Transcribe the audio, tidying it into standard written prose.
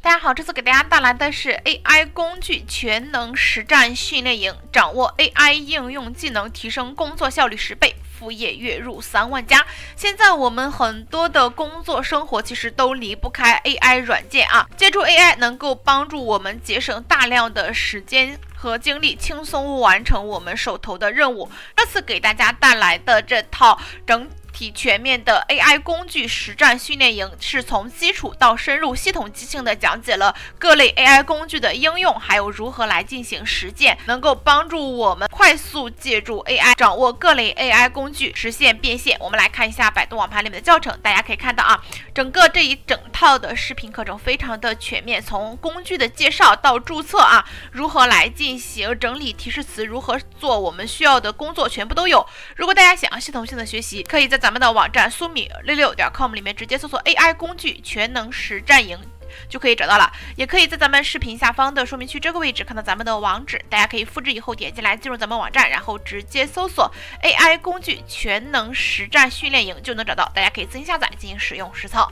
大家好，这次给大家带来的是 AI 工具全能实战训练营，掌握 AI 应用技能，提升工作效率10倍，副业月入3万加。现在我们很多的工作生活其实都离不开 AI 软件啊，借助 AI 能够帮助我们节省大量的时间和精力，轻松完成我们手头的任务。这次给大家带来的这套整体全面的 AI 工具实战训练营，是从基础到深入系统性的讲解了各类 AI 工具的应用，还有如何来进行实践，能够帮助我们快速借助 AI 掌握各类 AI 工具，实现变现。我们来看一下百度网盘里面的教程，大家可以看到啊，整个这一整套的视频课程非常的全面，从工具的介绍到注册啊，如何来进行整理提示词，如何做我们需要的工作，全部都有。如果大家想要系统性的学习，可以在咱们的网站苏米66.com 里面直接搜索 AI 工具全能实战营就可以找到了，也可以在咱们视频下方的说明区这个位置看到咱们的网址，大家可以复制以后点进来进入咱们网站，然后直接搜索 AI 工具全能实战训练营就能找到，大家可以自行下载进行使用实操。